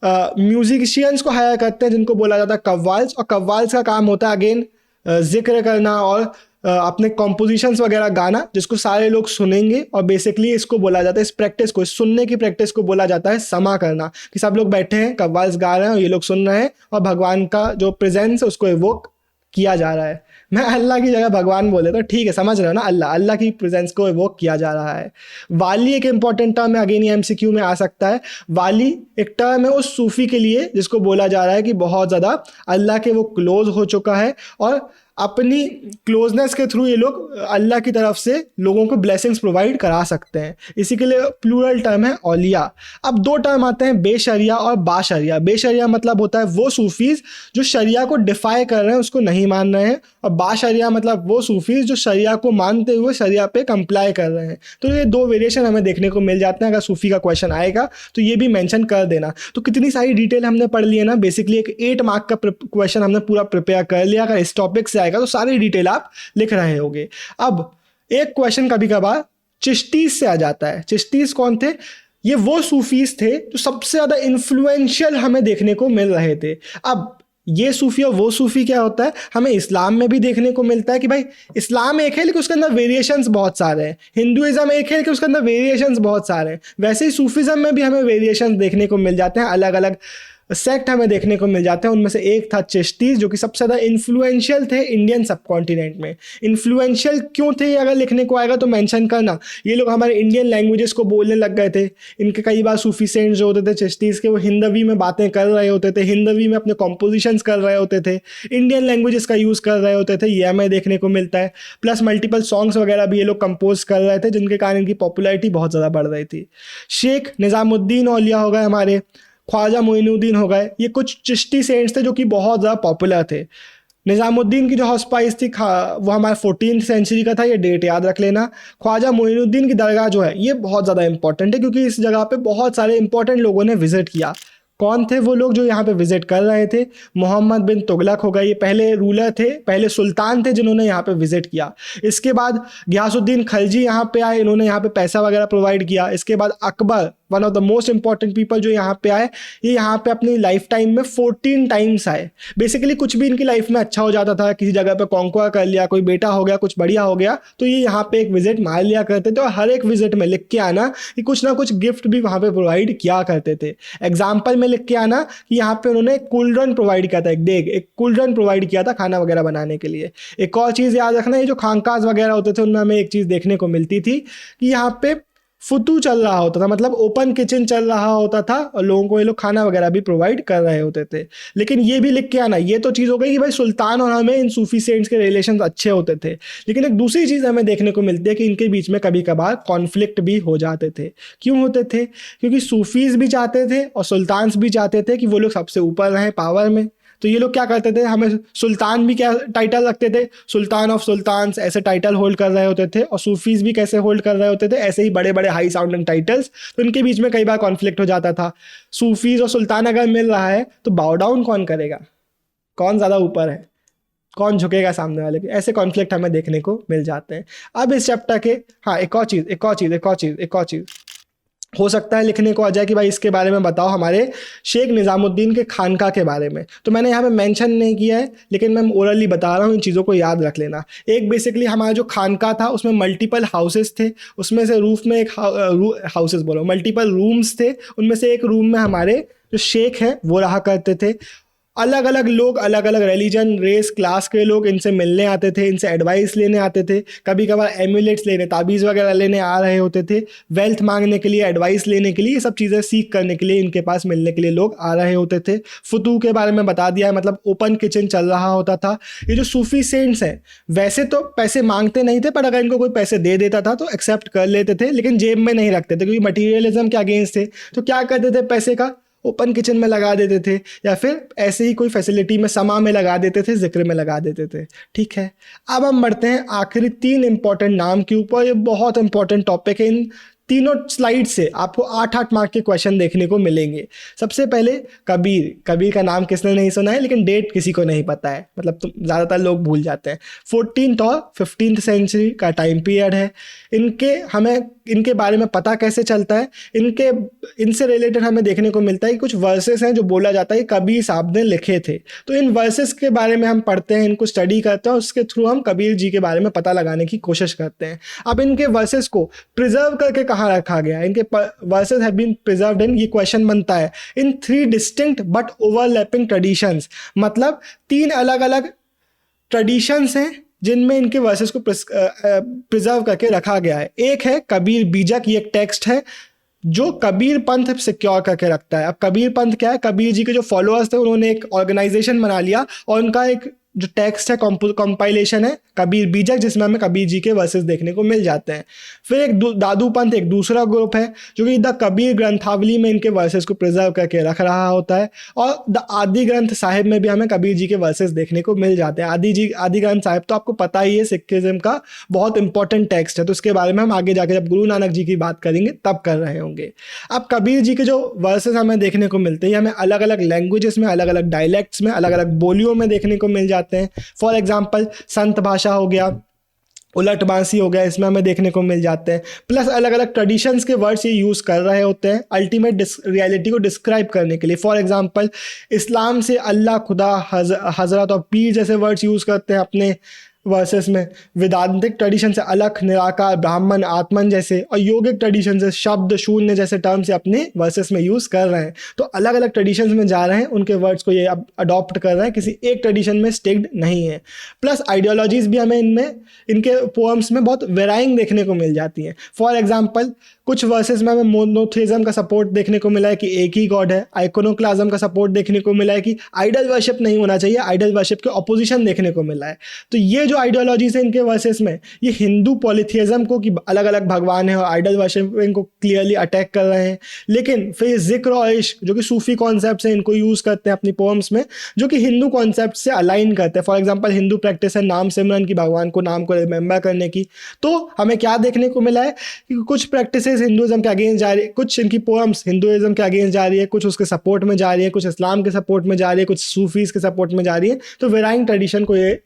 म्यूजिशियंस को हायर करते हैं जिनको बोला जाता है कव्वाल्स, और कव्वाल्स का काम होता है अगेन जिक्र करना और अपने कॉम्पोजिशंस वगैरह गाना जिसको सारे लोग सुनेंगे, और बेसिकली इसको बोला जाता है, इस प्रैक्टिस को, इस सुनने की प्रैक्टिस को बोला जाता है समा करना, कि सब लोग बैठे हैं, कव्वाल्स गा रहे हैं और ये लोग सुन रहे हैं और भगवान का जो प्रेजेंस है उसको इवोक किया जा रहा है। मैं अल्लाह की जगह भगवान बोले तो ठीक है, समझ रहे हो ना, अल्लाह की प्रेजेंस को इवोक किया जा रहा है। वाली एक इंपॉर्टेंट टर्म है, अगेन ये एमसीक्यू में आ सकता है। वाली एक टर्म है उस सूफी के लिए जिसको बोला जा रहा है कि बहुत ज़्यादा अल्लाह के वो क्लोज हो चुका है और अपनी क्लोजनेस के थ्रू ये लोग अल्लाह की तरफ से लोगों को ब्लेसिंग्स प्रोवाइड करा सकते हैं। इसी के लिए प्लूरल टर्म है औलिया। अब दो टर्म आते हैं, बेशरिया और बाशरिया। बेशरिया मतलब होता है वो सूफीज जो शरिया को डिफाई कर रहे हैं, उसको नहीं मान रहे हैं, और बाशरिया मतलब वो सूफीज जो शरिया को मानते हुए शरिया पे कंप्लाई कर रहे हैं। तो ये दो वेरिएशन हमें देखने को मिल जाते हैं। अगर सूफी का क्वेश्चन आएगा तो ये भी मेंशन कर देना। तो कितनी सारी डिटेल हमने पढ़ ली है ना, बेसिकली एक 8 मार्क का क्वेश्चन हमने पूरा प्रिपेयर कर लिया। अगर इस टॉपिक से तो सारी डिटेल आप लिख रहे होगे। अब एक क्वेश्चन कभी कभार चिश्तीज से आ जाता है। चिश्तीज कौन थे? ये वो सूफीज थे जो सबसे ज्यादा इन्फ्लुएंशियल हमें देखने को मिल रहे थे। अब ये सूफी और वो सूफी क्या होता है, हमें इस्लाम में भी देखने को मिलता है कि भाई इस्लाम एक है लेकिन उसके अंदर वेरिएशंस बहुत सारे हैं। हिंदुइज्म एक है लेकिन उसके अंदर वेरिएशंस बहुत सारे हैं। वैसे ही सूफीज्म में भी हमें वेरिएशंस देखने को मिल जाते हैं, अलग अलग सेक्ट हमें देखने को मिल जाते हैं। उनमें से एक था चिश्तीज जो कि सबसे ज़्यादा इन्फ्लुएंशियल थे इंडियन सब कॉन्टिनेंट में। इन्फ्लुएंशियल क्यों थे अगर लिखने को आएगा तो मेंशन करना। ये लोग हमारे इंडियन लैंग्वेजेस को बोलने लग गए थे। इनके कई बार सूफी सेंट्स जो होते थे चिश्तीज के, वो हिंदवी में बातें कर रहे होते थे, हिंदवी में अपने कॉम्पोजिशंस कर रहे होते थे, इंडियन लैंग्वेजेस का यूज़ कर रहे होते थे। ये हमें देखने को मिलता है। प्लस मल्टीपल सॉन्ग्स वगैरह भी ये लोग कंपोज कर रहे थे जिनके कारण इनकी पॉपुलैरिटी बहुत ज़्यादा बढ़ रही थी। शेख निज़ामुद्दीन औलिया हो गए हमारे, ख्वाजा मोइनुद्दीन हो गए, ये कुछ चिश्ती सेंट्स थे जो कि बहुत ज़्यादा पॉपुलर थे। निज़ामुद्दीन की जो हाउस स्पाइस थी वो हमारे 14th सेंचुरी का था, ये डेट याद रख लेना। ख्वाजा मोइनुद्दीन की दरगाह जो है ये बहुत ज़्यादा इंपॉर्टेंट है क्योंकि इस जगह पे बहुत सारे इंपॉर्टेंट लोगों ने विजिट किया। कौन थे वो लोग जो यहाँ पे विजिट कर रहे थे? मोहम्मद बिन तुगलक हो गए, ये पहले रूलर थे, पहले सुल्तान थे जिन्होंने यहाँ पे विजिट किया। इसके बाद गियासुद्दीन खलजी यहाँ पे आए, इन्होंने यहाँ पे पैसा वगैरह प्रोवाइड किया। इसके बाद Akbar, one of the most important people जो यहाँ पे आए, ये यहाँ पे अपनी लाइफ टाइम में 14 टाइम्स आए। बेसिकली कुछ भी इनकी लाइफ में अच्छा हो जाता था, किसी जगह पे कॉन्क्वा कर लिया, कोई बेटा हो गया, कुछ बढ़िया हो गया, तो ये यहाँ पे एक विजिट मार लिया करते थे और हर एक विजिट में लिख के आना कि कुछ ना कुछ गिफ्ट भी वहाँ पे प्रोवाइड किया करते थे। एग्जाम्पल में लिख के आना कि यहाँ पे उन्होंने कुल्ड्रन प्रोवाइड किया था, एक कुल्ड्रन प्रोवाइड किया था खाना वगैरह बनाने के लिए। एक और चीज़ याद रखना, ये जो खानकाज वगैरह होते थे उनमें हमें एक चीज़ देखने को मिलती थी कि यहाँ पे फुतू चल रहा होता था, मतलब ओपन किचन चल रहा होता था और लोगों को ये लोग खाना वगैरह भी प्रोवाइड कर रहे होते थे। लेकिन ये भी लिख के आना, ये तो चीज़ हो गई कि भाई सुल्तान और हमें इन सूफी सेंट्स के रिलेशन अच्छे होते थे। लेकिन एक दूसरी चीज़ हमें देखने को मिलती है कि इनके बीच में कभी कभार कॉन्फ्लिक्ट भी हो जाते थे। क्यों होते थे? क्योंकि सूफीज भी चाहते थे और सुल्तान्स भी चाहते थे कि वो लोग सबसे ऊपर रहें पावर में। तो ये लोग क्या करते थे, हमें सुल्तान भी क्या टाइटल रखते थे, सुल्तान ऑफ सुल्तान्स, ऐसे टाइटल होल्ड कर रहे होते थे। और सूफीज भी कैसे होल्ड कर रहे होते थे, ऐसे ही बड़े बड़े हाई साउंडिंग टाइटल्स। तो इनके बीच में कई बार कॉन्फ्लिक्ट हो जाता था। सूफीज और सुल्तान अगर मिल रहा है तो बाउ डाउन कौन करेगा, कौन ज़्यादा ऊपर है, कौन झुकेगा सामने वाले के, ऐसे कॉन्फ्लिक्ट हमें देखने को मिल जाते हैं। अब इस चैप्टर के एक और चीज़ हो सकता है लिखने को आ जाए कि भाई इसके बारे में बताओ हमारे शेख निज़ामुद्दीन के खानका के बारे में। तो मैंने यहाँ पे मेंशन नहीं किया है लेकिन मैं ओरली बता रहा हूँ, इन चीज़ों को याद रख लेना। एक बेसिकली हमारा जो खानका था उसमें मल्टीपल हाउसेस थे, उसमें से रूफ में एक हाउसेस बोलो मल्टीपल रूम्स थे। उनमें से एक रूम में हमारे जो शेख हैं वो रहा करते थे। अलग अलग लोग, अलग अलग रिलीजन, रेस, क्लास के लोग इनसे मिलने आते थे, इनसे एडवाइस लेने आते थे। कभी कभार एम्यूलेट्स लेने, ताबीज़ वगैरह लेने आ रहे होते थे, वेल्थ मांगने के लिए, एडवाइस लेने के लिए, ये सब चीज़ें सीख करने के लिए इनके पास मिलने के लिए लोग आ रहे होते थे। फुतू के बारे में बता दिया है, मतलब ओपन किचन चल रहा होता था। ये जो सूफी सेंट्स हैं वैसे तो पैसे मांगते नहीं थे, पर अगर इनको कोई पैसे दे देता था तो एक्सेप्ट कर लेते थे, लेकिन जेब में नहीं रखते थे क्योंकि मटीरियलिज्म के अगेंस्ट थे। तो क्या करते थे, पैसे का ओपन किचन में लगा देते थे या फिर ऐसे ही कोई फैसिलिटी में, समा में लगा देते थे, जिक्र में लगा देते थे। ठीक है, अब हम बढ़ते हैं आखिरी 3 इंपॉर्टेंट नाम के ऊपर। ये बहुत इंपॉर्टेंट टॉपिक है। इन तीनों स्लाइड से आपको 8-8 मार्क के क्वेश्चन देखने को मिलेंगे। सबसे पहले कबीर का नाम किसने नहीं सुना है, लेकिन डेट किसी को नहीं पता है, मतलब तो ज़्यादातर लोग भूल जाते हैं। 14th और 15th सेंचुरी का टाइम पीरियड है। हमें इनके बारे में पता कैसे चलता है, इनसे रिलेटेड हमें देखने को मिलता है कि कुछ वर्सेस हैं जो बोला जाता है कि कबीर साहब ने लिखे थे। तो इन वर्सेस के बारे में हम पढ़ते हैं, इनको स्टडी करते हैं और उसके थ्रू हम कबीर जी के बारे में पता लगाने की कोशिश करते हैं। अब इनके वर्सेस को प्रिजर्व करके कहाँ रखा गया है, इनके verses have been preserved in, ये क्वेश्चन बनता है, in 3 distinct but overlapping traditions. मतलब 3 अलग अलग ट्रेडिशंस हैं जिनमें इनके वर्सेस को प्रिजर्व करके रखा गया है। एक है कबीर बीजक, ये एक टेक्स्ट है जो कबीर पंथ सिक्योर करके रखता है। अब कबीर पंथ क्या है, कबीर जी के जो फॉलोअर्स थे उन्होंने एक ऑर्गेनाइजेशन बना लिया और उनका एक जो टेक्स्ट है, कंपाइलेशन है कबीर बीजक, जिसमें हमें कबीर जी के वर्सेस देखने को मिल जाते हैं। फिर एक दादू पंथ एक दूसरा ग्रुप है जो कि द कबीर ग्रंथावली में इनके वर्सेस को प्रिजर्व करके रख रहा होता है। और द आदि ग्रंथ साहिब में भी हमें कबीर जी के वर्सेस देखने को मिल जाते हैं। आदि ग्रंथ साहिब तो आपको पता ही है, सिखिज्म का बहुत इंपॉर्टेंट टेक्स्ट है, तो उसके बारे में हम आगे जाके जब गुरु नानक जी की बात करेंगे तब कर रहे होंगे। अब कबीर जी के जो वर्सेस हमें देखने को मिलते हैं, हमें अलग अलग लैंग्वेजेस में, अलग अलग डायलैक्ट्स में, अलग अलग बोलियों में देखने को मिल जाते हैं। फॉर एग्जाम्पल संत भाषा हो गया, उलट बांसी हो गया, इसमें हमें देखने को मिल जाते हैं। प्लस अलग अलग ट्रेडिशंस के वर्ड्स ये यूज़ कर रहे होते हैं अल्टीमेट रियलिटी को डिस्क्राइब करने के लिए। फॉर एग्जांपल इस्लाम से अल्लाह, खुदा, हजरत और पीर जैसे वर्ड्स यूज़ करते हैं अपने वर्सेस में। वेदांतिक ट्रेडिशन से अलख, निराकार, ब्राह्मण, आत्मन जैसे, और योगिक ट्रेडिशन से शब्द, शून्य जैसे टर्म से अपने वर्सेस में यूज़ कर रहे हैं। तो अलग अलग ट्रेडिशंस में जा रहे हैं, उनके वर्ड्स को ये अब अडॉप्ट कर रहे हैं, किसी एक ट्रेडिशन में स्टिक्ड नहीं है। प्लस आइडियोलॉजीज भी हमें इनके पोएम्स में बहुत वेराइंग देखने को मिल जाती हैं। फॉर एग्जाम्पल कुछ वर्सेस में हमें मोनोथेइज्म का सपोर्ट देखने को मिला है कि एक ही गॉड है। आइकोनोक्लाज्म का सपोर्ट देखने को मिला है कि आइडल वर्शिप नहीं होना चाहिए, आइडल वर्शिप के ऑपोजिशन देखने को मिला है। तो ये जो आइडियोलॉजीज है इनके वर्सेस में, ये हिंदू पॉलीथेइज्म को कि अलग अलग भगवान है और आइडल वर्शिपिंग को क्लियरली अटैक कर रहे हैं। लेकिन फिर जिक्र और इश्क जो कि सूफी कॉन्सेप्ट है, इनको यूज़ करते हैं अपनी पोएम्स में, जो कि हिंदू कॉन्सेप्ट से अलाइन करते हैं। फॉर एग्जाम्पल हिंदू प्रैक्टिस है नाम सिमरन की, भगवान को नाम को रिमेंबर करने की। तो हमें क्या देखने को मिला है कि कुछ प्रैक्टिसेस हिंदुइज्म के अगेंस्ट जा रही है, कुछ इनकी पोएम्स हिंदुइज्म के अगेंस्ट जा रही है, कुछ उसके सपोर्ट में जा रही है, कुछ इस्लाम के सपोर्ट में जा रही है, कुछ सूफीज के सपोर्ट में जा रही है। तो वेराइंग ट्रेडिशन को ये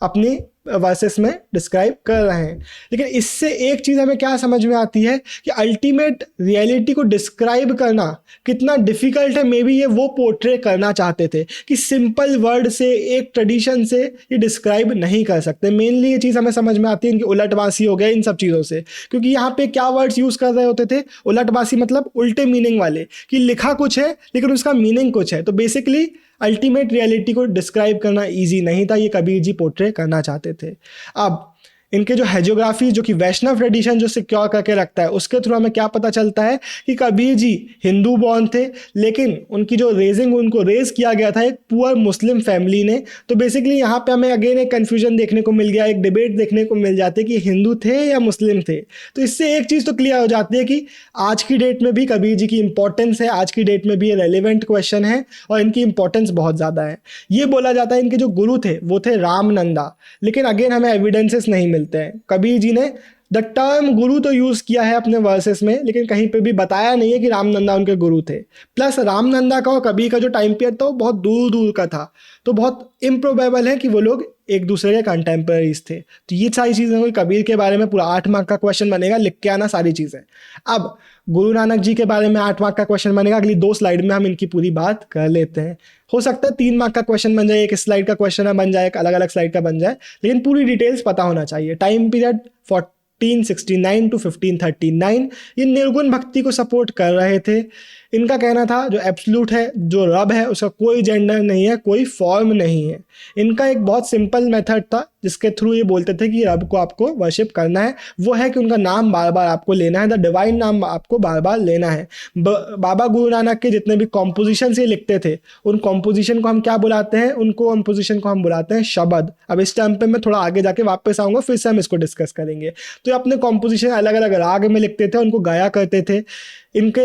अपनी वर्सेस में डिस्क्राइब कर रहे हैं। लेकिन इससे एक चीज़ हमें क्या समझ में आती है कि अल्टीमेट रियलिटी को डिस्क्राइब करना कितना डिफिकल्ट है। मे बी ये वो पोर्ट्रे करना चाहते थे कि सिंपल वर्ड से, एक ट्रेडिशन से ये डिस्क्राइब नहीं कर सकते। मेनली ये चीज़ हमें समझ में आती है इनकी उलटवासी हो गया इन सब चीज़ों से, क्योंकि यहाँ पे क्या वर्ड्स यूज़ कर रहे होते थे, उलटवासी मतलब उल्टे मीनिंग वाले, कि लिखा कुछ है लेकिन उसका मीनिंग कुछ है। तो बेसिकली अल्टीमेट रियलिटी को डिस्क्राइब करना इजी नहीं था, ये कबीर जी पोर्ट्रे करना चाहते थे। अब इनके जो हैजियोग्राफी जो कि वैष्णव ट्रेडिशन जो सिक्योर करके रखता है, उसके थ्रू हमें क्या पता चलता है कि कबीर जी हिंदू बॉर्न थे, लेकिन उनकी जो रेजिंग, उनको रेज किया गया था एक पुअर मुस्लिम फैमिली ने। तो बेसिकली यहाँ पे हमें अगेन एक कन्फ्यूजन देखने को मिल गया, एक डिबेट देखने को मिल जाती है कि हिंदू थे या मुस्लिम थे। तो इससे एक चीज़ तो क्लियर हो जाती है कि आज की डेट में भी कबीर जी की इंपॉर्टेंस है, आज की डेट में भी ये रेलिवेंट क्वेश्चन है और इनकी इंपॉर्टेंस बहुत ज़्यादा है। ये बोला जाता है इनके जो गुरु थे वो थे रामनंदा, लेकिन अगेन हमें एविडेंसेस नहीं मिलते हैं। कबीर जी ने द टर्म गुरु तो यूज़ किया है अपने वर्सेस में, लेकिन कहीं पे भी बताया नहीं है कि रामनंदा उनके गुरु थे। प्लस रामनंदा का और कबीर का जो टाइम पीरियड था वो बहुत दूर दूर का था, तो बहुत इम्प्रोबेबल है कि वो लोग एक दूसरे के कंटेम्पररीज थे। तो ये सारी चीज़ें हुई। कबीर के बारे में पूरा 8 मार्क का क्वेश्चन बनेगा, लिख के आना सारी चीज़ें। अब गुरु नानक जी के बारे में 8 मार्क का क्वेश्चन बनेगा, अगली 2 स्लाइड में हम इनकी पूरी बात कर लेते हैं। हो सकता है 3 मार्क का क्वेश्चन बन जाए, एक स्लाइड का क्वेश्चन बन जाए, एक अलग अलग स्लाइड का बन जाए, लेकिन पूरी डिटेल्स पता होना चाहिए। टाइम पीरियड 1469 to 1539, ये निर्गुण भक्ति को सपोर्ट कर रहे थे। इनका कहना था जो एब्सोल्यूट है, जो रब है, उसका कोई जेंडर नहीं है, कोई फॉर्म नहीं है। इनका एक बहुत सिंपल मेथड था जिसके थ्रू ये बोलते थे कि रब को आपको वर्शिप करना है, वो है कि उनका नाम बार बार आपको लेना है, द डिवाइन नाम आपको बार बार लेना है। बाबा गुरु नानक के जितने भी कॉम्पोजिशन ये लिखते थे, उन कॉम्पोजिशन को हम क्या बुलाते हैं, उनको कॉम्पोजिशन को हम बुलाते हैं शब्द। अब इस टाइम पे मैं थोड़ा आगे जाके वापस आऊँगा, फिर से हम इसको डिस्कस करेंगे। तो अपने कॉम्पोजिशन अलग अलग राग में लिखते थे, उनको गाया करते थे। इनके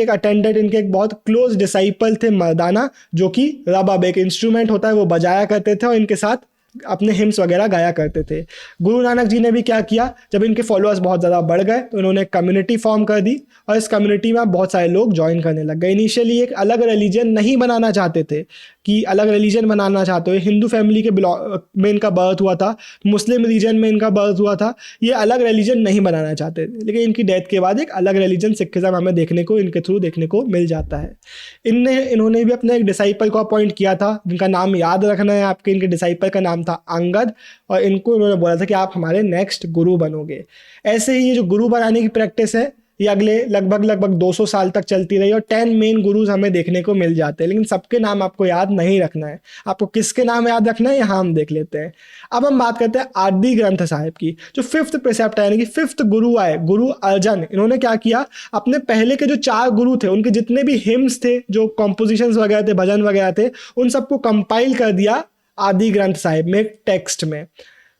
एक अटेंडेंट, इनके एक बहुत क्लोज डिसाइपल थे मर्दाना, जो कि रबाब एक इंस्ट्रूमेंट होता है वो बजाया करते थे और इनके साथ अपने हिम्स वगैरह गाया करते थे। गुरु नानक जी ने भी क्या किया, जब इनके फॉलोअर्स बहुत ज़्यादा बढ़ गए तो इन्होंने एक कम्युनिटी फॉर्म कर दी और इस कम्युनिटी में बहुत सारे लोग ज्वाइन करने लग गए। इनिशियली एक अलग रिलीजन नहीं बनाना चाहते थे कि अलग रिलीजन बनाना चाहते हो, हिंदू फैमिली के में इनका बर्थ हुआ था, मुस्लिम रीजन में इनका बर्थ हुआ था, ये अलग रिलीजन नहीं बनाना चाहते थे। लेकिन इनकी डेथ के बाद एक अलग रिलीजन सिखिज्म हमें देखने को इनके थ्रू देखने को मिल जाता है। इन्होंने भी अपने एक डिसाइपल को अपॉइंट किया था, जिनका नाम याद रखना है आपके। इनके डिसाइपल का नाम था अंगद और इनको इन्होंने बोला था कि आप हमारे नेक्स्ट गुरु बनोगे। ऐसे ही ये जो गुरु बनाने की प्रैक्टिस है ये अगले लगभग 200 साल तक चलती रही और 10 मेन गुरुज हमें देखने को मिल जाते हैं। लेकिन सबके नाम आपको याद नहीं रखना है, आपको किसके नाम याद रखना है यहाँ हम देख लेते हैं। अब हम बात करते हैं आदि ग्रंथ साहिब की, जो 5th प्रिसेप्ट है, यानी कि 5th गुरु आए, गुरु अर्जन। इन्होंने क्या किया, अपने पहले के जो 4 गुरु थे उनके जितने भी हिम्स थे, जो कॉम्पोजिशंस वगैरह थे, भजन वगैरह थे, उन सबको कंपाइल कर दिया आदि ग्रंथ साहिब में, टेक्स्ट में।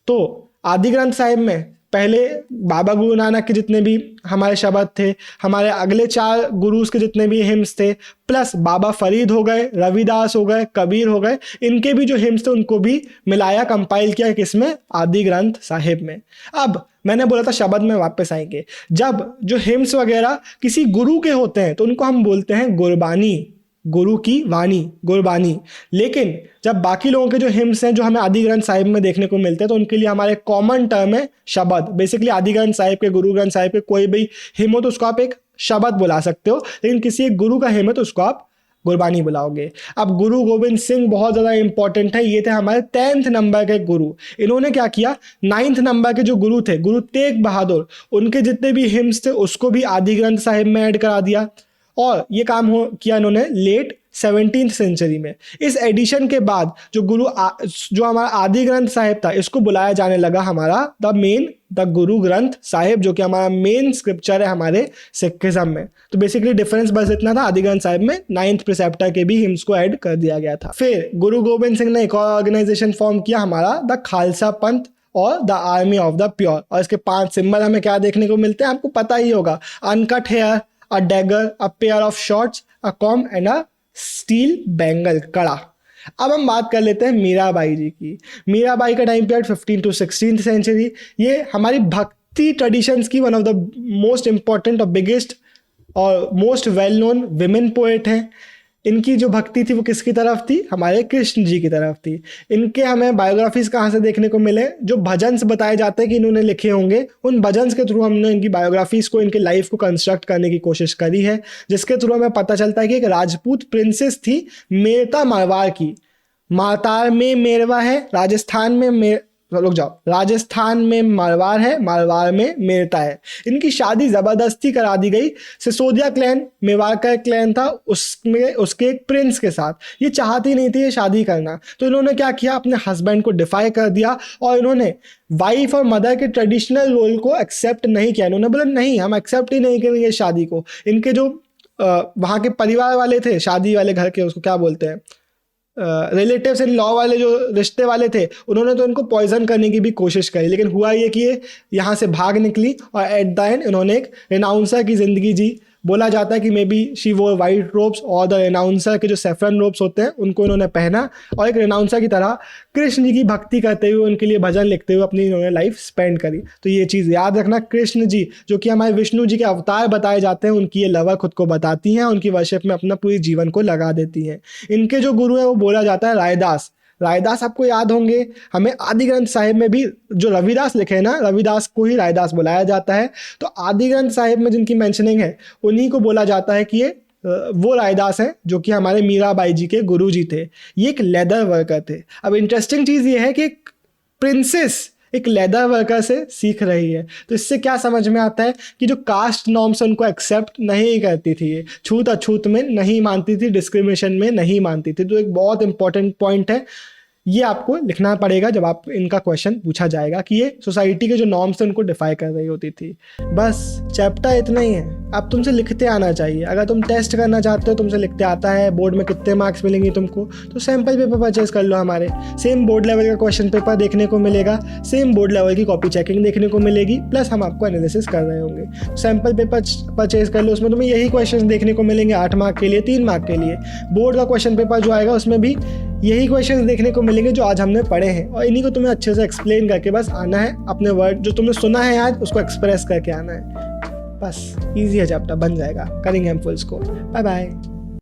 तो आदि ग्रंथ साहिब में पहले बाबा गुरु नानक के जितने भी हमारे शब्द थे, हमारे अगले 4 गुरुज के जितने भी हिम्स थे, प्लस बाबा फरीद हो गए, रविदास हो गए, कबीर हो गए, इनके भी जो हिम्स थे उनको भी मिलाया, कंपाइल किया किसमें, आदि ग्रंथ साहिब में। अब मैंने बोला था शब्द में वापस आएंगे। जब जो हिम्स वगैरह किसी गुरु के होते हैं तो उनको हम बोलते हैं गुरबानी, गुरु की वाणी, गुरबानी। लेकिन जब बाकी लोगों के जो हिम्स हैं जो हमें आदि ग्रंथ साहिब में देखने को मिलते हैं तो उनके लिए हमारे कॉमन टर्म है शब्द। बेसिकली आदि ग्रंथ साहिब के, गुरु ग्रंथ साहिब के कोई भी हिम हो तो उसको आप एक शब्द बुला सकते हो, लेकिन किसी एक गुरु का हिम है तो उसको आप गुरबानी बुलाओगे। अब गुरु गोविंद सिंह बहुत ज़्यादा इंपॉर्टेंट है, ये थे हमारे 10th नंबर के गुरु। इन्होंने क्या किया, 9th नंबर के जो गुरु थे, गुरु तेग बहादुर, उनके जितने भी हिम्स थे उसको भी आदि ग्रंथ साहिब में ऐड करा दिया। और ये काम किया इन्होंने लेट 17th सेंचुरी में। इस एडिशन के बाद जो हमारा आदि ग्रंथ साहिब था, इसको बुलाया जाने लगा हमारा द गुरु ग्रंथ साहिब, जो कि हमारा मेन स्क्रिप्चर है हमारे सिखिज्म में। तो बेसिकली डिफरेंस बस इतना था, आदि ग्रंथ साहिब में 9th प्रिसेप्टर के भी हिम्स को ऐड कर दिया गया था। फिर गुरु गोविंद सिंह ने एक और ऑर्गेनाइजेशन फॉर्म किया, हमारा द खालसा पंथ और the army of the pure. और इसके 5 सिंबल हमें क्या देखने को मिलते हैं, आपको पता ही होगा, uncut hair, a dagger, a pair of shorts, a comb and a steel bangle, कड़ा। अब हम बात कर लेते हैं मीराबाई जी की। मीराबाई का time period 15th to 16th century. ये हमारी भक्ति ट्रेडिशंस की one of the most important और बिगेस्ट और most well known women poet हैं। इनकी जो भक्ति थी वो किसकी तरफ थी, हमारे कृष्ण जी की तरफ थी। इनके हमें बायोग्राफीज कहाँ से देखने को मिले, जो भजन्स बताए जाते हैं कि इन्होंने लिखे होंगे, उन भजन्स के थ्रू हमने इनकी बायोग्राफीज को, इनके लाइफ को कंस्ट्रक्ट करने की कोशिश करी है, जिसके थ्रू हमें पता चलता है कि एक राजपूत प्रिंसेस थी, मेरता मारवाड़ की। मातार में मेरवा है, राजस्थान में राजस्थान में मारवाड़ है, मारवाड़ में मेरता है। इनकी शादी जबरदस्ती करा दी गई सिसोदिया क्लैन, मेवाड़ का एक क्लैन था, उसमें उसके एक प्रिंस के साथ। ये चाहती नहीं थी ये शादी करना, तो इन्होंने क्या किया, अपने हस्बैंड को डिफाई कर दिया और इन्होंने वाइफ और मदर के ट्रेडिशनल रोल को एक्सेप्ट नहीं किया। इन्होंने बोला नहीं, हम एक्सेप्ट ही नहीं करेंगे शादी को। इनके जो वहाँ के परिवार वाले थे, शादी वाले घर के, उसको क्या बोलते हैं, रिलेटिव्स इन लॉ वाले जो रिश्ते वाले थे, उन्होंने तो इनको पॉइजन करने की भी कोशिश करी। लेकिन हुआ ये कि ये यहाँ से भाग निकली और एट द एंड इन्होंने एक रिनाउंसर की ज़िंदगी जी। बोला जाता है कि मे बी शी वोर वाइट रोब्स और द रिनाउंसर के जो सेफ्रन रोब्स होते हैं उनको इन्होंने पहना और एक रिनाउंसर की तरह कृष्ण जी की भक्ति करते हुए, उनके लिए भजन लिखते हुए अपनी इन्होंने लाइफ स्पेंड करी। तो ये चीज़ याद रखना, कृष्ण जी जो कि हमारे विष्णु जी के अवतार बताए जाते हैं, उनकी ये लवर खुद को बताती हैं, उनकी वर्शिप में अपना पूरी जीवन को लगा देती हैं। इनके जो गुरु हैं वो बोला जाता है रायदास। रायदास आपको याद होंगे, हमें आदि ग्रंथ साहिब में भी जो रविदास लिखे हैं ना, रविदास को ही रायदास बुलाया जाता है। तो आदि ग्रंथ साहिब में जिनकी मेंशनिंग है उन्हीं को बोला जाता है कि ये वो रायदास हैं जो कि हमारे मीराबाई जी के गुरु जी थे। ये एक लेदर वर्कर थे। अब इंटरेस्टिंग चीज़ ये है कि एक प्रिंसेस एक लेदर वर्कर से सीख रही है, तो इससे क्या समझ में आता है कि जो कास्ट नॉर्म्स उनको एक्सेप्ट नहीं करती थी, ये छूत अछूत में नहीं मानती थी, डिस्क्रिमिनेशन में नहीं मानती थी। तो एक बहुत इंपॉर्टेंट पॉइंट है, ये आपको लिखना पड़ेगा जब आप इनका क्वेश्चन पूछा जाएगा कि ये सोसाइटी के जो नॉर्म्स थे उनको डिफाई कर रही होती थी। बस चैप्टर इतना ही है। अब तुमसे लिखते आना चाहिए। अगर तुम टेस्ट करना चाहते हो, तुमसे लिखते आता है, बोर्ड में कितने मार्क्स मिलेंगे तुमको, तो सैम्पल पेपर परचेज कर लो। हमारे सेम बोर्ड लेवल का क्वेश्चन पेपर देखने को मिलेगा, सेम बोर्ड लेवल की कॉपी चेकिंग देखने को मिलेगी, प्लस हम आपको एनालिसिस कर रहे होंगे। सैम्पल पेपर परचेज कर लो, उसमें तुम्हें यही क्वेश्चन देखने को मिलेंगे 8 मार्क के लिए, 3 मार्क के लिए। बोर्ड का क्वेश्चन पेपर जो आएगा उसमें भी यही क्वेश्चंस देखने को मिलेंगे जो आज हमने पढ़े हैं, और इन्हीं को तुम्हें अच्छे से एक्सप्लेन करके बस आना है, अपने वर्ड जो तुमने सुना है आज उसको एक्सप्रेस करके आना है। बस ईजी है, चैप्टर बन जाएगा, करेंगे हम फुल स्कोर। Bye bye.